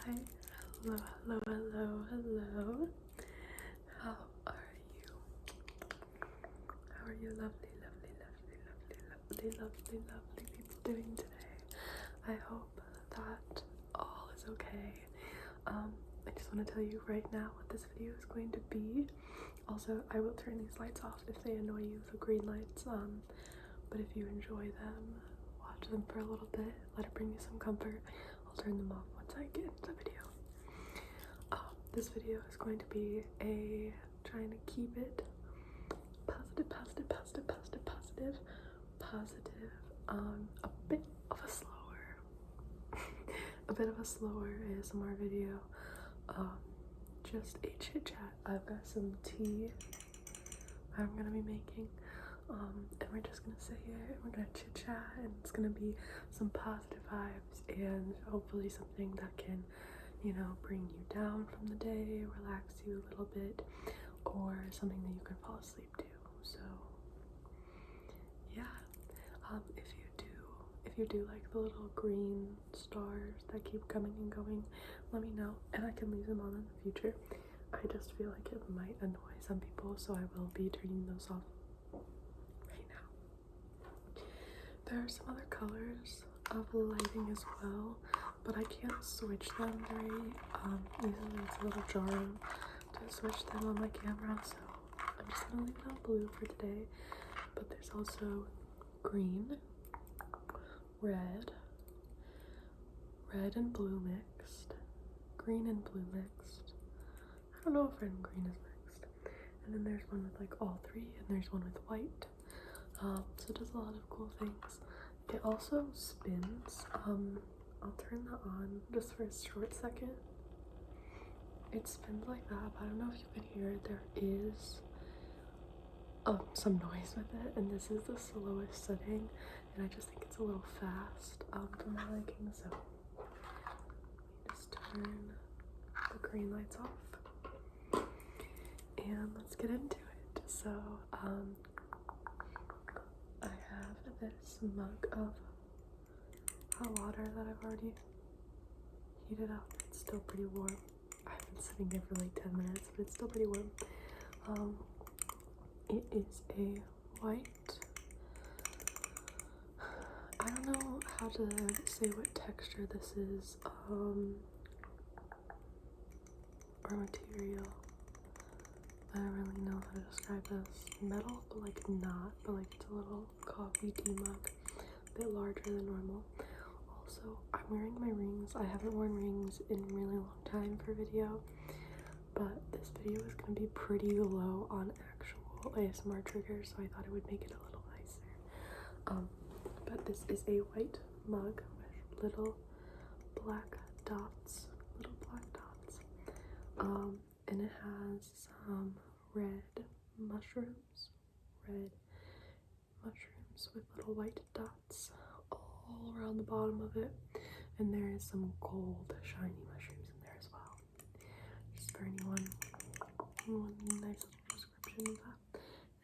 Hi, hello, hello, hello, hello. How are you? How are you lovely, lovely, lovely, lovely, lovely, lovely, lovely people doing today? I hope that all is okay. I just want to tell you right now what this video is going to be. Also, I will turn these lights off if they annoy you, the green lights. But if you enjoy them, watch them for a little bit, let it bring you some comfort. I'll turn them off once I get into the video. This video is going to be trying to keep it positive, positive, positive, positive, positive, positive. A bit of a slower ASMR video. Just a chit chat. I've got some tea I'm gonna be making. And we're just gonna sit here and we're gonna chit chat, and it's gonna be some positive vibes and hopefully something that can, you know, bring you down from the day, relax you a little bit, or something that you can fall asleep to. So yeah, if you do like the little green stars that keep coming and going, let me know and I can leave them on in the future. I just feel like it might annoy some people, so I will be turning those off right now. There are some other colors of lighting as well, but I can't switch them very easily. It's a little jarring to switch them on my camera, so I'm just gonna leave it on blue for today. But there's also green, red and blue mixed, green and blue mixed. I don't know if red and green is mixed. And then there's one with like all three, and there's one with white. So it does a lot of cool things. It also spins. I'll turn that on just for a short second. It spins like that, but I don't know if you can hear it. There is some noise with it, and this is the slowest setting, and I just think it's a little fast for my liking. So just turn the green lights off and let's get into it. So I have this mug of hot water that I've already heated up. It's still pretty warm. I've been sitting there for like 10 minutes, but it's still pretty warm. It is a white, I don't know how to say what texture this is, or material. I don't really know how to describe this. Metal, but like not, but like it's a little coffee tea mug, a bit larger than normal. Also, I'm wearing my rings. I haven't worn rings in a really long time for video, but this video is going to be pretty low on actual ASMR triggers, so I thought it would make it a little nicer. But this is a white mug with little black dots, and it has some red mushrooms with little white dots all around the bottom of it, and there is some gold shiny mushrooms in there as well. Just for anyone nice little description of that.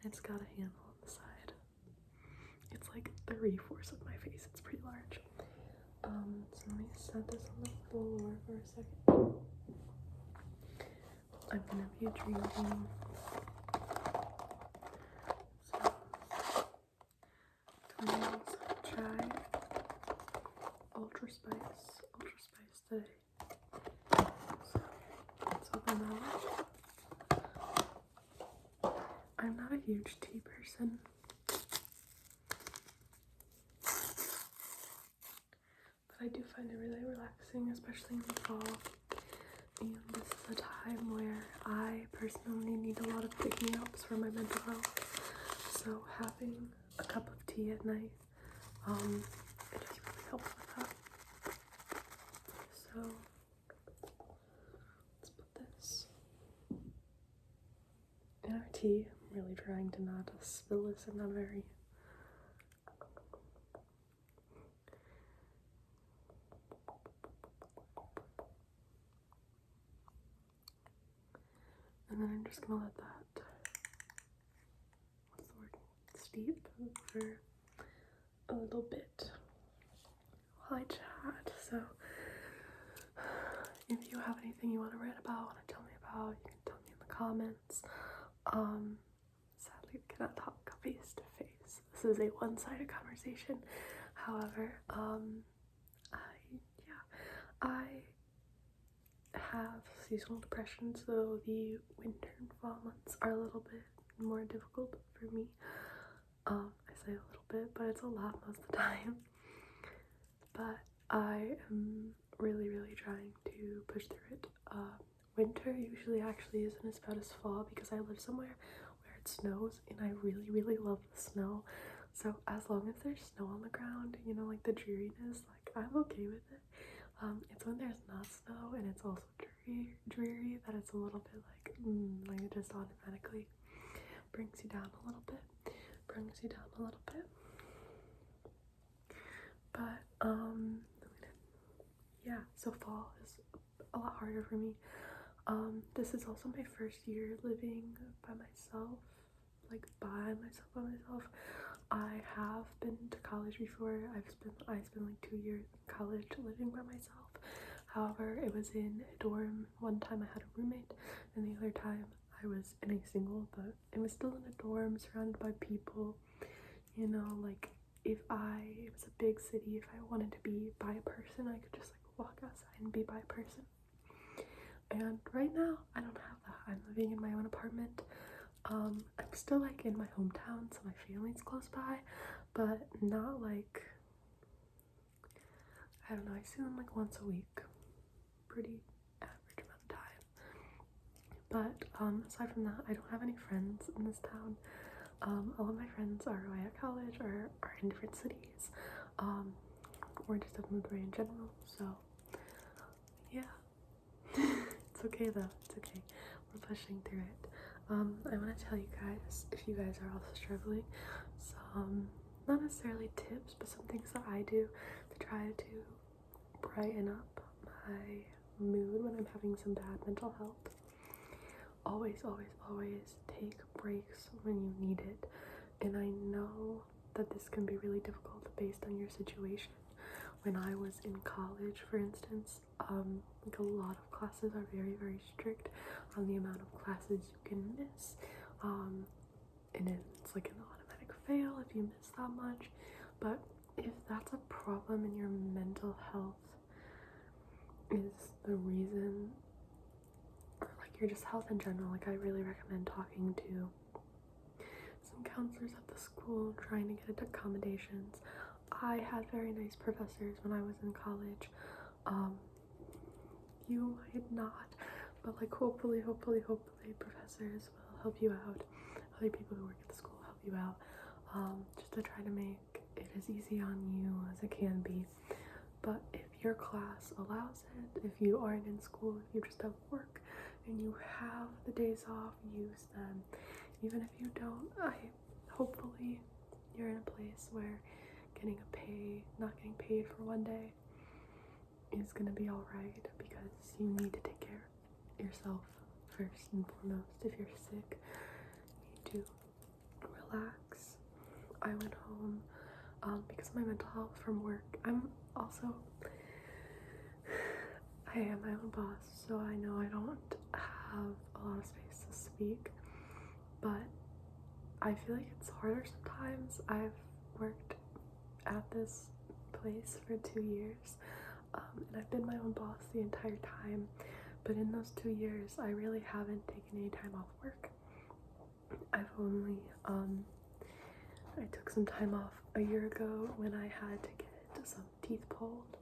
And it's got a handle on the side. It's like 3/4 of my face. It's pretty large. So let me set this on the floor for a second. I'm gonna be drinking some Twinings chai ultra spice today. So let's open that up. I'm not a huge tea person, but I do find it really relaxing, especially in the fall. And this is a time where I personally need a lot of pick-me-ups for my mental health. So having a cup of tea at night, it just really helps with that. So let's put this in our tea. I'm really trying to not spill this in a very and then I'm just gonna let that, what's the word, steep for a little bit while I chat. So if you have anything you want to write about, want to tell me about, you can tell me in the comments. Sadly, we cannot talk face to face. This is a one-sided conversation. However, I have seasonal depression, so the winter and fall months are a little bit more difficult for me. I say a little bit, but it's a lot most of the time. But I am really, really trying to push through it. Winter usually actually isn't as bad as fall because I live somewhere where it snows and I really, really love the snow. So as long as there's snow on the ground, you know, like the dreariness, like I'm okay with it. It's when there's not snow and it's also dreary that it's a little bit like it just automatically brings you down a little bit. But yeah, so fall is a lot harder for me. This is also my first year living by myself. I have been to college before. I spent like 2 years in college living by myself. However, it was in a dorm. One time I had a roommate, and the other time I was in a single, but it was still in a dorm surrounded by people. You know, like it was a big city, if I wanted to be by a person, I could just like walk outside and be by a person. And right now, I don't have that. I'm living in my own apartment. I'm still like in my hometown, so my family's close by, but not like, I don't know, I see them like once a week. Pretty average amount of time. But aside from that, I don't have any friends in this town. All of my friends are away at college or are in different cities, or just have moved away in general. So yeah, it's okay though. It's okay. We're pushing through it. I want to tell you guys, if you guys are also struggling, some not necessarily tips, but some things that I do to try to brighten up my mood when I'm having some bad mental health. Always take breaks when you need it. And I know that this can be really difficult based on your situation. When I was in college, for instance, like a lot of classes are very, very strict on the amount of classes you can miss. And it's like an automatic fail if you miss that much. But if that's a problem in your mental health is the reason, or like your just health in general, like I really recommend talking to some counselors at the school, trying to get accommodations. I had very nice professors when I was in college. You might not, but like hopefully professors will help you out. Other people who work at the school help you out, just to try to make it as easy on you as it can be. But if your class allows it, if you aren't in school, if you just have work and you have the days off, use them. Even if you don't, hopefully you're in a place where not getting paid for one day is gonna be alright, because you need to take care of yourself first and foremost. If you're sick, you need to relax. I went home because of my mental health from work. I am my own boss, so I know I don't have a lot of space to speak, but I feel like it's harder sometimes. I've worked at this place for 2 years, and I've been my own boss the entire time, but in those 2 years I really haven't taken any time off work. I've only I took some time off a year ago when I had to get some teeth pulled,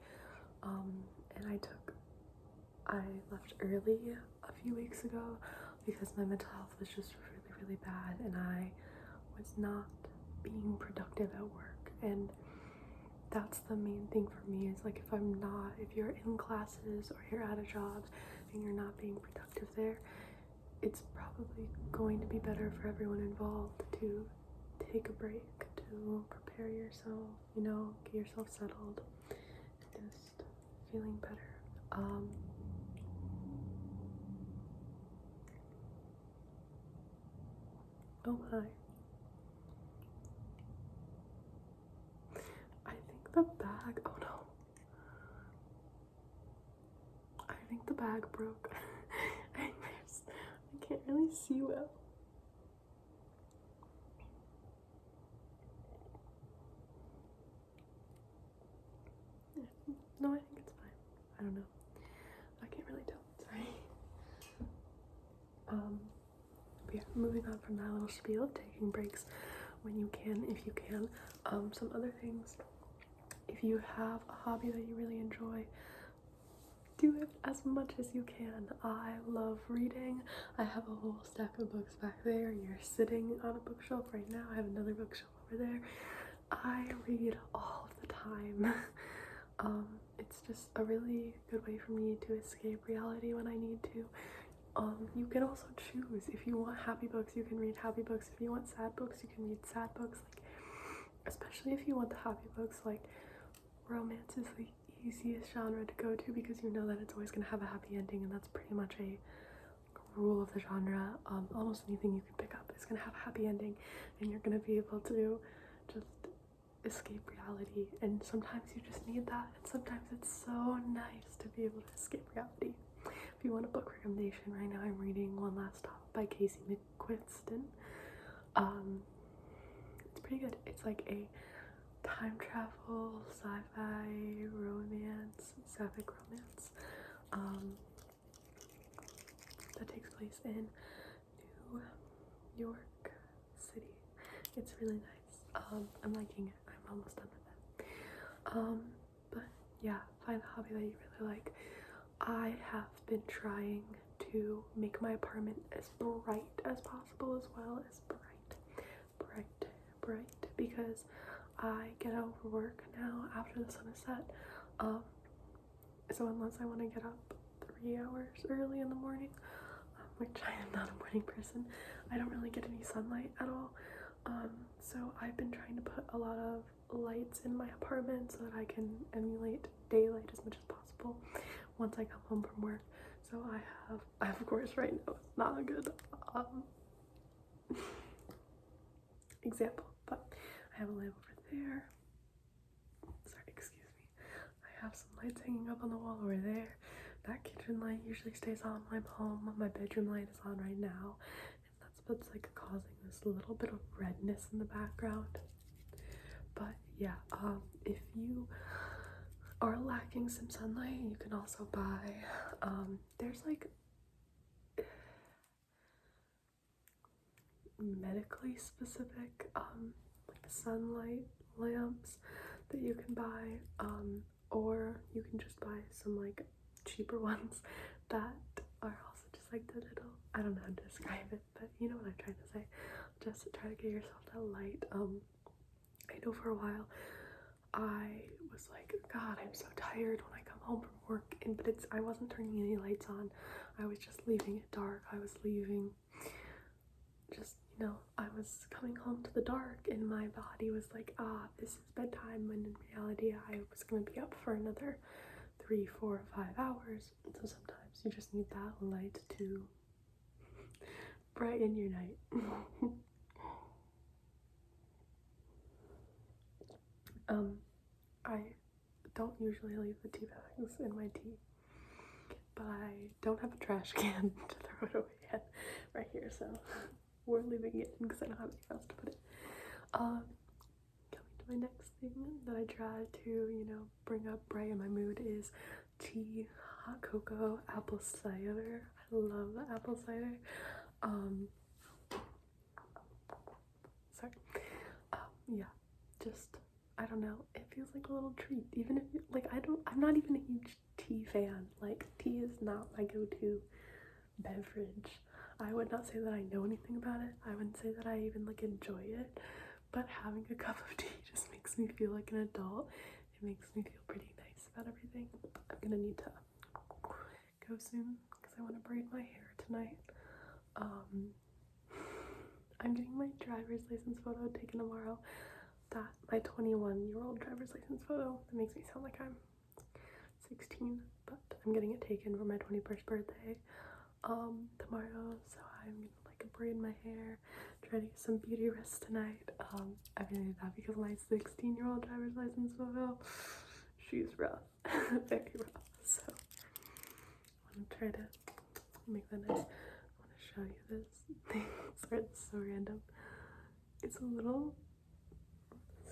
and I left early a few weeks ago because my mental health was just really, really bad, and I was not being productive at work. And that's the main thing for me, is like if you're in classes or you're at a job and you're not being productive there, it's probably going to be better for everyone involved to take a break, to prepare yourself, you know, get yourself settled, and just feeling better. Oh my. I think the bag, oh no. I think the bag broke. Anyways, I can't really see well. No, I think it's fine. I don't know. I can't really tell. Sorry. But yeah, moving on from that little spiel of taking breaks when you can, if you can. Some other things. If you have a hobby that you really enjoy, do it as much as you can. I love reading. I have a whole stack of books back there. You're sitting on a bookshelf right now. I have another bookshelf over there. I read all of the time. It's just a really good way for me to escape reality when I need to. You can also choose. If you want happy books, you can read happy books. If you want sad books, you can read sad books. Like, especially if you want the happy books, like romance is the easiest genre to go to because you know that it's always going to have a happy ending, and that's pretty much a rule of the genre. Almost anything you can pick up is going to have a happy ending, and you're going to be able to just escape reality. And sometimes you just need that, and sometimes it's so nice to be able to escape reality. If you want a book recommendation, right now I'm reading One Last Stop by Casey McQuiston. It's pretty good. It's like a time travel, sci-fi, romance, sapphic romance that takes place in New York City. It's really nice. I'm liking it. I'm almost done with it. But yeah, find a hobby that you really like. I have been trying to make my apartment as bright as possible, as well as bright, because I get out of work now after the sun is set. So unless I want to get up 3 hours early in the morning, which I am not a morning person, I don't really get any sunlight at all. So I've been trying to put a lot of lights in my apartment so that I can emulate daylight as much as possible once I come home from work. So I have of course right now it's not a good example, but I have a lamp over there. Sorry, excuse me. I have some lights hanging up on the wall over there. That kitchen light usually stays on when I'm home. My bedroom light is on right now, and that's what's like causing this little bit of redness in the background. But yeah, if you are lacking some sunlight, you can also buy there's like medically specific like sunlight lamps that you can buy, or you can just buy some like cheaper ones that are also just like the little, I don't know how to describe it, but you know what I'm trying to say. Just to try to get yourself that light. I know for a while I was like, God, I'm so tired when I come home from work, but I wasn't turning any lights on. I was just leaving it dark. I was leaving just, you know, I was coming home to the dark, and my body was like, this is bedtime, when in reality I was going to be up for another 3, 4, 5 hours. And so sometimes you just need that light to brighten your night. I don't usually leave the tea bags in my tea, but I don't have a trash can to throw it away yet right here, so we're leaving it in because I don't have anywhere else to put it. Coming to my next thing that I try to, you know, bring up bright in my mood is tea, hot cocoa, apple cider. I love the apple cider. Sorry. Yeah, just, I don't know, it feels like a little treat, even if like I'm not even a huge tea fan. Like, tea is not my go-to beverage. I would not say that I know anything about it. I wouldn't say that I even like enjoy it, but having a cup of tea just makes me feel like an adult. It makes me feel pretty nice about everything. I'm gonna need to go soon because I want to braid my hair tonight. I'm getting my driver's license photo taken tomorrow. My 21-year-old driver's license photo. That makes me sound like I'm 16, but I'm getting it taken for my 21st birthday tomorrow. So I'm gonna like braid my hair, try to get some beauty rest tonight. I'm gonna do that because my 16-year-old driver's license photo, she's rough. Very rough. So try to make that nice. I want to show you this thing. Sorry, it's so random. It's a little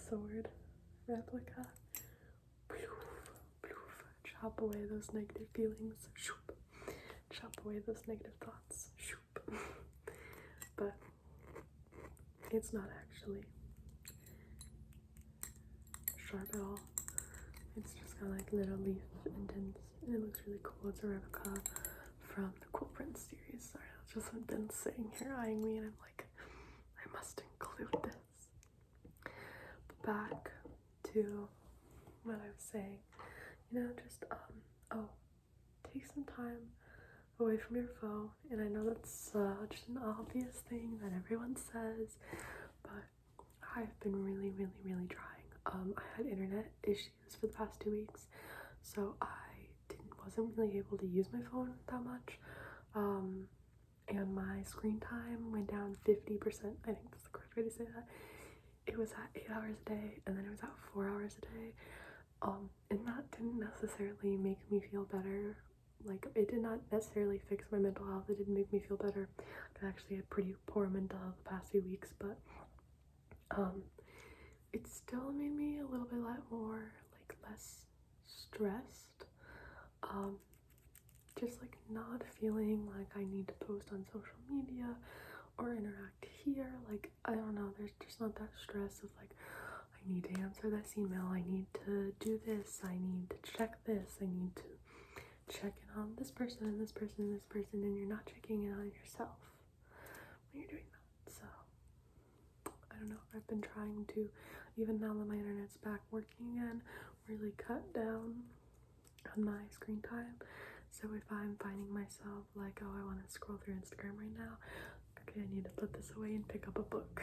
sword replica. Chop away those negative feelings. Chop away those negative thoughts. But it's not actually sharp at all. It's just got like little leaf indents, and it looks really cool. It's a replica from the Cool Prince series. Sorry, I've just been sitting here eyeing me, and I'm like, I must include this. But back to what I was saying. You know, just take some time away from your phone. And I know that's such an obvious thing that everyone says, but I've been really trying. I had internet issues for the past 2 weeks, so I wasn't really able to use my phone that much. And my screen time went down 50%. I think that's the correct way to say that. It was at 8 hours a day, and then it was at 4 hours a day. And that didn't necessarily make me feel better. Like, it did not necessarily fix my mental health. It didn't make me feel better. I actually had pretty poor mental health the past few weeks, but it still made me a little bit more, like, less stressed. Just like not feeling like I need to post on social media or interact here. Like, I don't know, there's just not that stress of like, I need to answer this email, I need to do this, I need to check this, I need to check in on this person and this person and this person, and you're not checking in on yourself when you're doing that. So I don't know, I've been trying to, even now that my internet's back working again, really cut down on my screen time. So if I'm finding myself like, oh, I want to scroll through Instagram right now, okay, I need to put this away and pick up a book.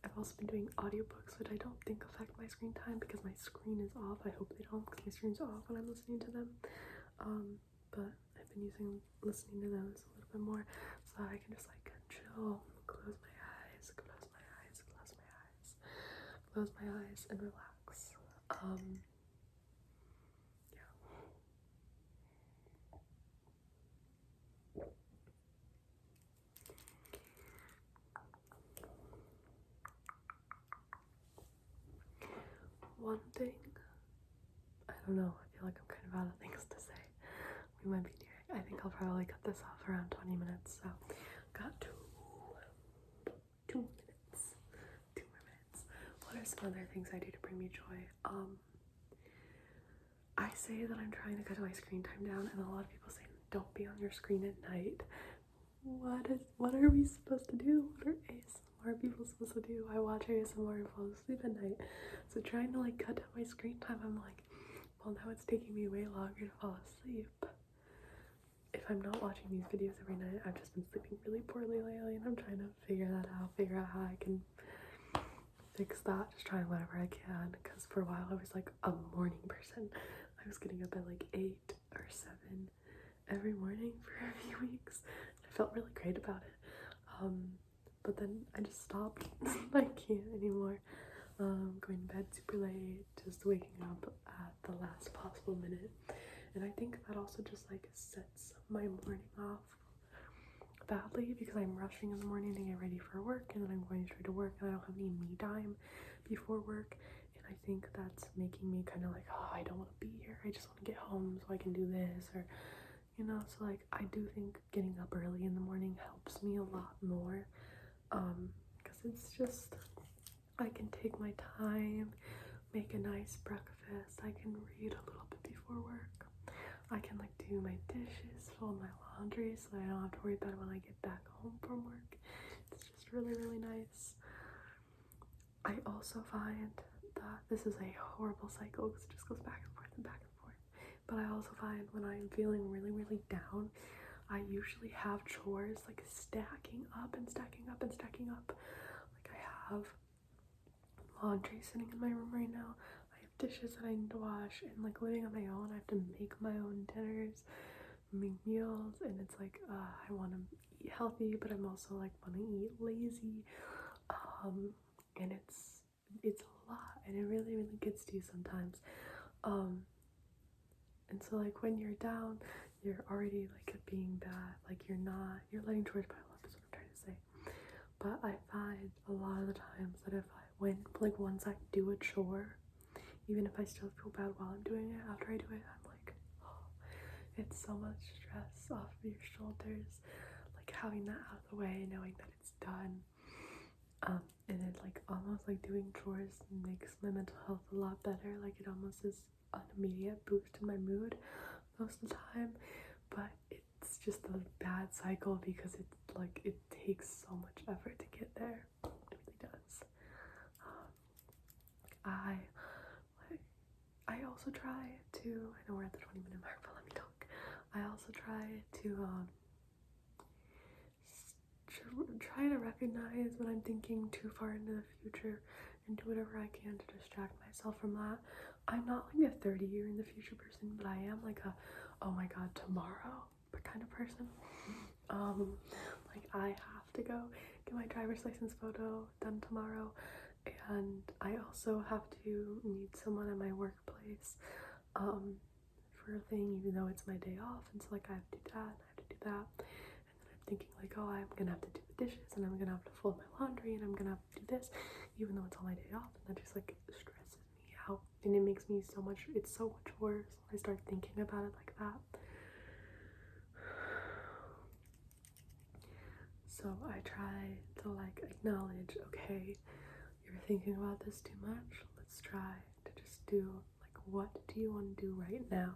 I've also been doing audiobooks, which I don't think affect my screen time because my screen is off. I hope they don't, because my screen's off when I'm listening to them. But I've been listening to those a little bit more, so that I can just like chill, close my eyes, and relax. One thing, I don't know, I feel like I'm kind of out of things to say. We might be near, I think I'll probably cut this off around 20 minutes, so got 2 minutes. 2 more minutes. What are some other things I do to bring me joy? I say that I'm trying to cut my screen time down, and a lot of people say don't be on your screen at night. What are we supposed to do? What are ASMR people supposed to do? I watch ASMR and fall asleep at night. So trying to like cut down my screen time, I'm like, well, now it's taking me way longer to fall asleep. If I'm not watching these videos every night, I've just been sleeping really poorly lately, and I'm trying to figure out how I can fix that, just trying whatever I can, because for a while I was like a morning person. I was getting up at like 8 or 7 every morning for a few weeks. I felt really great about it, but then I just stopped. I can't anymore. Going to bed super late, just waking up at the last possible minute, and I think that also just like sets my morning off badly, because I'm rushing in the morning to get ready for work, and then I'm going straight to work, and I don't have any me time before work, and I think that's making me kind of like, oh, I don't want to be here, I just want to get home so I can do this, or you know. So like, I do think getting up early in the morning helps me a lot more, because it's just, I can take my time, make a nice breakfast, I can read a little bit before work, I can like do my dishes, fold my laundry, so I don't have to worry about it when I get back home from work. It's just really nice. I also find that this is a horrible cycle because it just goes back and forth and back and forth. But I also find when I'm feeling really down, I usually have chores like stacking up and stacking up and stacking up. Like, I have laundry sitting in my room right now. I have dishes that I need to wash, and like living on my own, I have to make my own dinners, make meals, and it's like, I want to eat healthy, but I'm also like want to eat lazy, and it's a lot, and it really gets to you sometimes, and so like when you're down, you're already like being bad, like you're letting chores pile up is what I'm trying to say. But I find a lot of the times that if once I do a chore, even if I still feel bad while I'm doing it, after I do it, I'm like, oh, it's so much stress off of your shoulders, like having that out of the way, knowing that it's done. And it like almost like doing chores makes my mental health a lot better. Like it almost is an immediate boost in my mood most of the time, but it's just a bad cycle because it's like it takes so much effort to get there. It really does. I also try to, I know we're at the 20-minute mark, but let me talk. I also try to try to recognize when I'm thinking too far into the future and do whatever I can to distract myself from that. I'm not like a 30-year in the future person, but I am like a, oh my god, tomorrow kind of person. Like I have to go get my driver's license photo done tomorrow, and I also have to meet someone at my workplace for a thing, even though it's my day off, and so like I have to do that, and then I'm thinking like, oh, I'm gonna have to do the dishes, and I'm gonna have to fold my laundry, and I'm gonna have to do this, even though it's on my day off, and that just like stresses me out, and it makes me so much, it's so much worse when I start thinking about it like that. So I try to like acknowledge, okay, you're thinking about this too much, let's try to just do like, what do you want to do right now?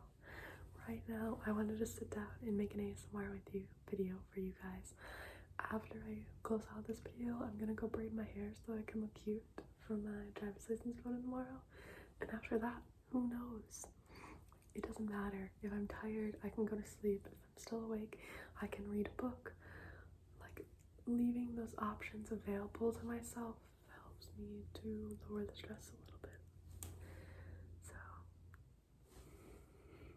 Right now, I wanted to sit down and make an ASMR with you video for you guys. After I close out this video, I'm gonna go braid my hair so I can look cute for my driver's license photo tomorrow. And after that, who knows? It doesn't matter. If I'm tired, I can go to sleep. If I'm still awake, I can read a book. Like, leaving those options available to myself helps me to lower the stress a little bit. So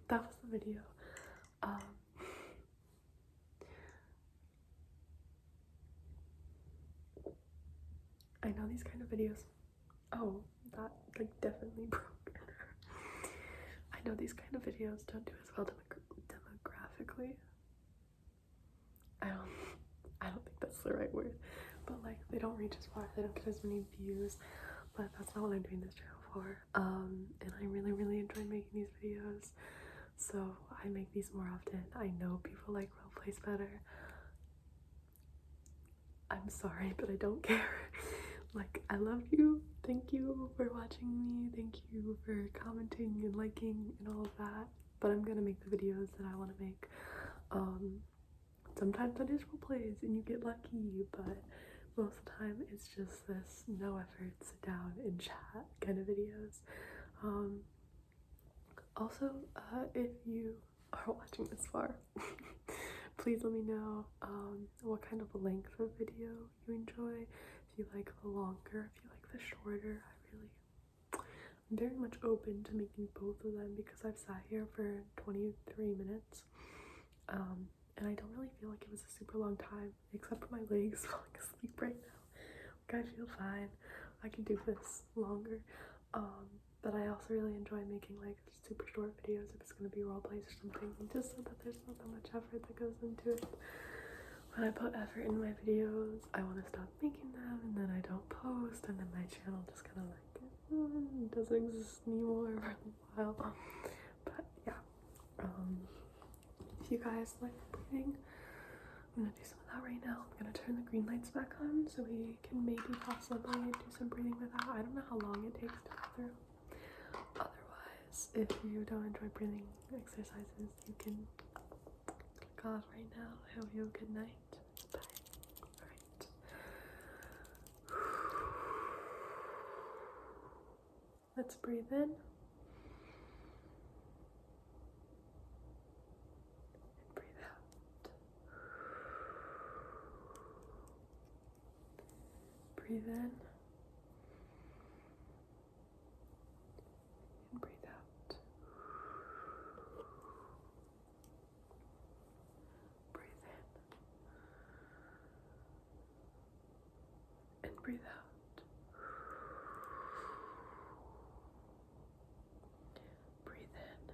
that was the video. I know these kind of videos, oh, that like definitely broke. I know these kind of videos don't do as well demographically. I don't think that's the right word, but like they don't reach as far, they don't get as many views, but that's not what I'm doing this channel for. And I really enjoy making these videos, so I make these more often. I know people like role plays better. I'm sorry, but I don't care. Like, I love you. Thank you for watching me. Thank you for commenting and liking and all of that. But I'm gonna make the videos that I want to make. Sometimes I just role plays and you get lucky, but most of the time it's just this no effort, sit down and chat kind of videos. Also, if you are watching this far, please let me know what kind of length of video you enjoy. If you like the longer, if you like the shorter. I'm very much open to making both of them because I've sat here for 23 minutes and I don't really feel like it was a super long time, except for my legs falling asleep right now. Like, I feel fine. I can do this longer. But I also really enjoy making like super short videos if it's gonna be role plays or something, just so that there's not that much effort that goes into it. When I put effort in my videos, I want to stop making them, and then I don't post, and then my channel just kind of like doesn't exist anymore for a while. But yeah, if you guys like breathing, I'm gonna do some of that right now. I'm gonna turn the green lights back on so we can maybe possibly do some breathing with that. I don't know how long it takes to go through. Otherwise, if you don't enjoy breathing exercises, you can click off right now. I hope you have a good night. Bye. Alright. Let's breathe in. And breathe out. Breathe in. And breathe out. Breathe in. And breathe out. Breathe in.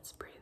Let's breathe.